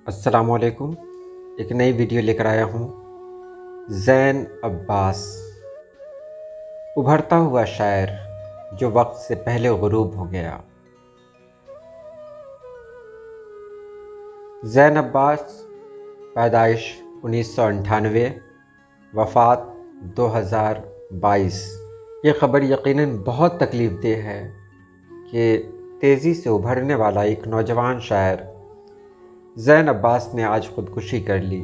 السلام علیکم۔ ایک نئی ویڈیو لے کر آیا ہوں۔ زین عباس، ابھرتا ہوا شاعر جو وقت سے پہلے غروب ہو گیا۔ زین عباس، پیدائش 1998، وفات 2022۔ یہ خبر یقیناً بہت تکلیف دہ ہے کہ تیزی سے ابھرنے والا ایک نوجوان شاعر زین عباس نے آج خودکشی کر لی۔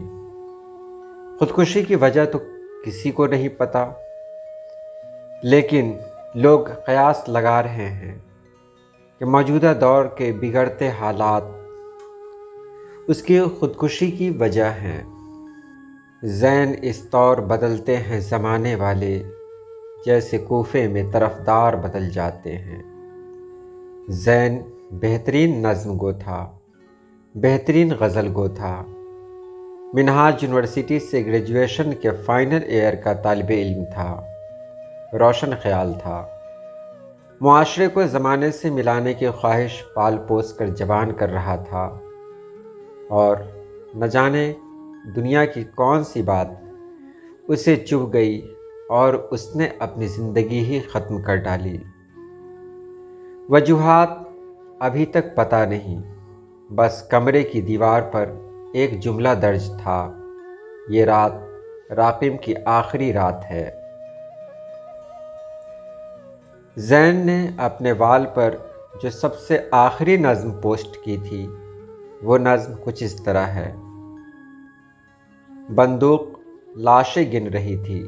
خودکشی کی وجہ تو کسی کو نہیں پتہ، لیکن لوگ قیاس لگا رہے ہیں کہ موجودہ دور کے بگڑتے حالات اس کی خودکشی کی وجہ ہیں۔ زین اس طور بدلتے ہیں زمانے والے جیسے کوفے میں طرفدار بدل جاتے ہیں۔ زین بہترین نظم گو تھا، بہترین غزل گو تھا۔ منہاج یونیورسٹی سے گریجویشن کے فائنل ایئر کا طالب علم تھا۔ روشن خیال تھا۔ معاشرے کو زمانے سے ملانے کی خواہش پال پوس کر جوان کر رہا تھا، اور نہ جانے دنیا کی کون سی بات اسے چبھ گئی اور اس نے اپنی زندگی ہی ختم کر ڈالی۔ وجوہات ابھی تک پتہ نہیں، بس کمرے کی دیوار پر ایک جملہ درج تھا: یہ رات راقم کی آخری رات ہے۔ زین نے اپنے وال پر جو سب سے آخری نظم پوسٹ کی تھی، وہ نظم کچھ اس طرح ہے: بندوق لاشیں گن رہی تھی،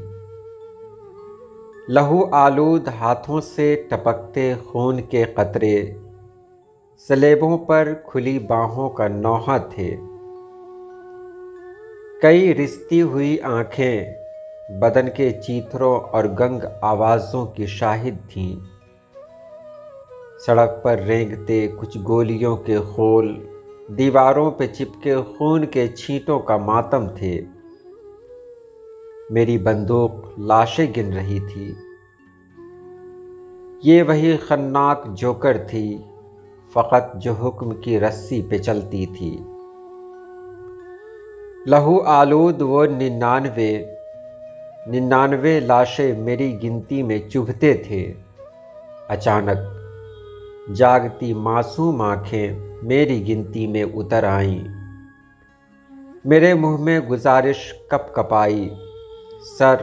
لہو آلود ہاتھوں سے ٹپکتے خون کے قطرے سلیبوں پر کھلی باہوں کا نوحہ تھے۔ کئی رستی ہوئی آنکھیں بدن کے چیتھروں اور گنگ آوازوں کی شاہد تھیں۔ سڑک پر رینگتے کچھ گولیوں کے خول دیواروں پہ چپکے خون کے چھینٹوں کا ماتم تھے۔ میری بندوق لاشیں گن رہی تھی۔ یہ وہی خناک جوکر تھی، فقط جو حکم کی رسی پہ چلتی تھی۔ لہو آلود وہ 99 لاشیں میری گنتی میں چبھتے تھے۔ اچانک جاگتی معصوم آنکھیں میری گنتی میں اتر آئیں۔ میرے منہ میں گزارش کپ کپائی: سر،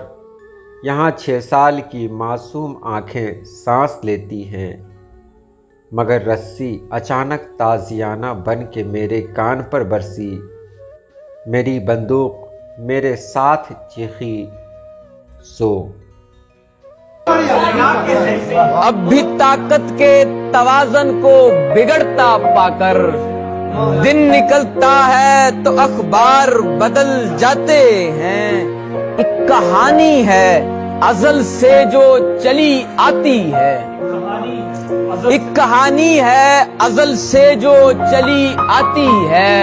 یہاں 6 سال کی معصوم آنکھیں سانس لیتی ہیں۔ مگر رسی اچانک تازیانہ بن کے میرے کان پر برسی۔ میری بندوق میرے ساتھ چیخی: سو۔ اب بھی طاقت کے توازن کو بگڑتا پا کر دن نکلتا ہے تو اخبار بدل جاتے ہیں۔ ایک کہانی ہے ازل سے جو چلی آتی ہے، ایک کہانی ہے ازل سے جو چلی آتی ہے،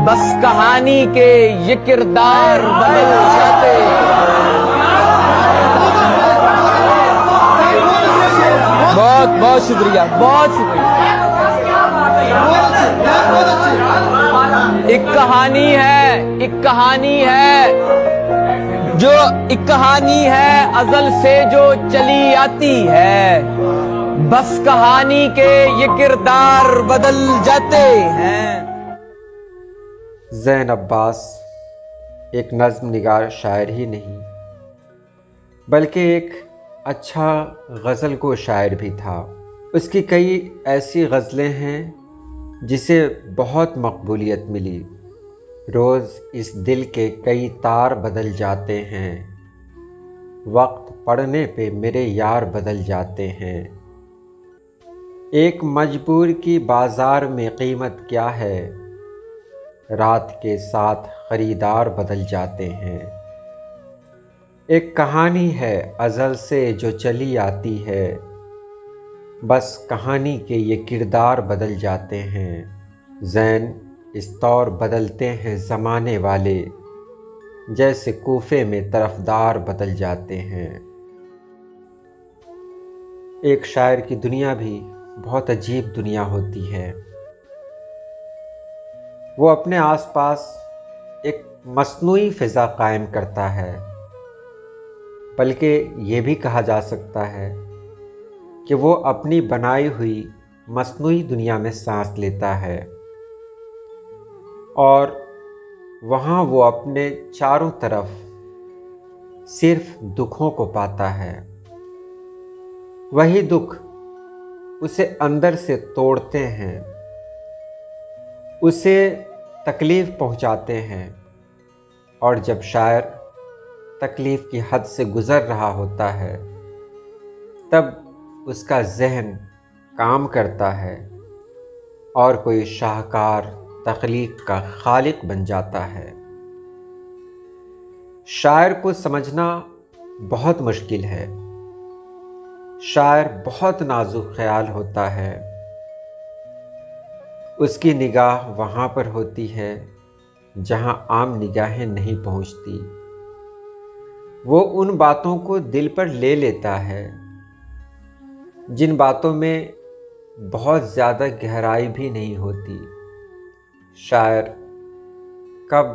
بس کہانی کے یہ کردار بدل جاتے ہیں۔ بہت بہت شکریہ، بہت شکریہ۔ ایک کہانی ہے، ایک کہانی ہے جو ایک کہانی ہے ازل سے جو چلی آتی ہے، بس کہانی کے یہ کردار بدل جاتے ہیں۔ زین عباس ایک نظم نگار شاعر ہی نہیں، بلکہ ایک اچھا غزل کو شاعر بھی تھا۔ اس کی کئی ایسی غزلیں ہیں جسے بہت مقبولیت ملی: روز اس دل کے کئی تار بدل جاتے ہیں، وقت پڑنے پہ میرے یار بدل جاتے ہیں، ایک مجبور کی بازار میں قیمت کیا ہے، رات کے ساتھ خریدار بدل جاتے ہیں، ایک کہانی ہے ازل سے جو چلی آتی ہے، بس کہانی کے یہ کردار بدل جاتے ہیں۔ زین اس طور بدلتے ہیں زمانے والے جیسے کوفے میں طرفدار بدل جاتے ہیں۔ ایک شاعر کی دنیا بھی بہت عجیب دنیا ہوتی ہے۔ وہ اپنے آس پاس ایک مصنوعی فضا قائم کرتا ہے، بلکہ یہ بھی کہا جا سکتا ہے کہ وہ اپنی بنائی ہوئی مصنوعی دنیا میں سانس لیتا ہے، اور وہاں وہ اپنے چاروں طرف صرف دکھوں کو پاتا ہے۔ وہی دکھ اسے اندر سے توڑتے ہیں، اسے تکلیف پہنچاتے ہیں، اور جب شاعر تکلیف کی حد سے گزر رہا ہوتا ہے تب اس کا ذہن کام کرتا ہے اور کوئی شاہکار تخلیق کا خالق بن جاتا ہے۔ شاعر کو سمجھنا بہت مشکل ہے۔ شاعر بہت نازک خیال ہوتا ہے، اس کی نگاہ وہاں پر ہوتی ہے جہاں عام نگاہیں نہیں پہنچتی۔ وہ ان باتوں کو دل پر لے لیتا ہے جن باتوں میں بہت زیادہ گہرائی بھی نہیں ہوتی۔ شاعر کب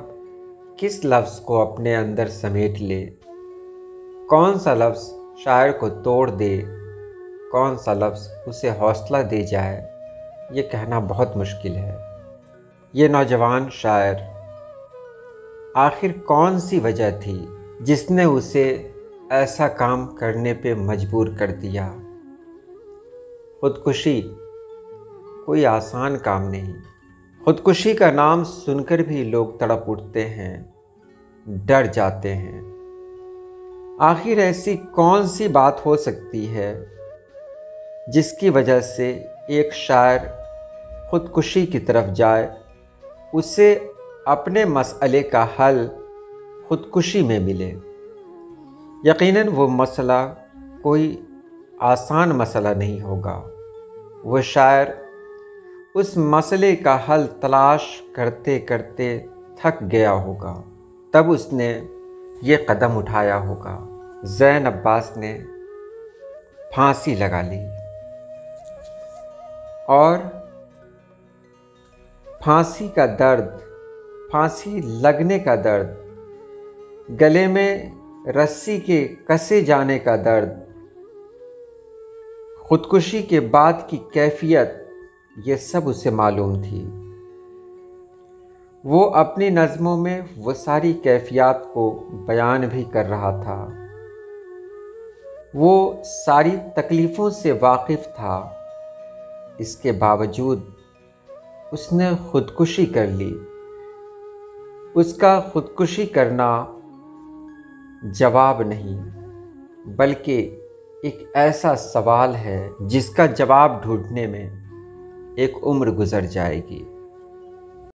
کس لفظ کو اپنے اندر سمیٹ لے، کون سا لفظ شاعر کو توڑ دے، کون سا لفظ اسے حوصلہ دے جائے، یہ کہنا بہت مشکل ہے۔ یہ نوجوان شاعر آخر کون سی وجہ تھی جس نے اسے ایسا کام کرنے پہ مجبور کر دیا؟ خودکشی کوئی آسان کام نہیں۔ خودکشی کا نام سن کر بھی لوگ تڑپ اٹھتے ہیں، ڈر جاتے ہیں۔ آخر ایسی کون سی بات ہو سکتی ہے جس کی وجہ سے ایک شاعر خودکشی کی طرف جائے، اسے اپنے مسئلے کا حل خودکشی میں ملے؟ یقیناً وہ مسئلہ کوئی آسان مسئلہ نہیں ہوگا۔ وہ شاعر اس مسئلے کا حل تلاش کرتے کرتے تھک گیا ہوگا، تب اس نے یہ قدم اٹھایا ہوگا۔ زین عباس نے پھانسی لگا لی، اور پھانسی کا درد، پھانسی لگنے کا درد، گلے میں رسی کے کسے جانے کا درد، خودکشی کے بعد کی کیفیت، یہ سب اسے معلوم تھی۔ وہ اپنی نظموں میں وہ ساری کیفیات کو بیان بھی کر رہا تھا۔ وہ ساری تکلیفوں سے واقف تھا، اس کے باوجود اس نے خودکشی کر لی۔ اس کا خودکشی کرنا جواب نہیں، بلکہ ایک ایسا سوال ہے جس کا جواب ڈھونڈنے میں ایک عمر گزر جائے گی۔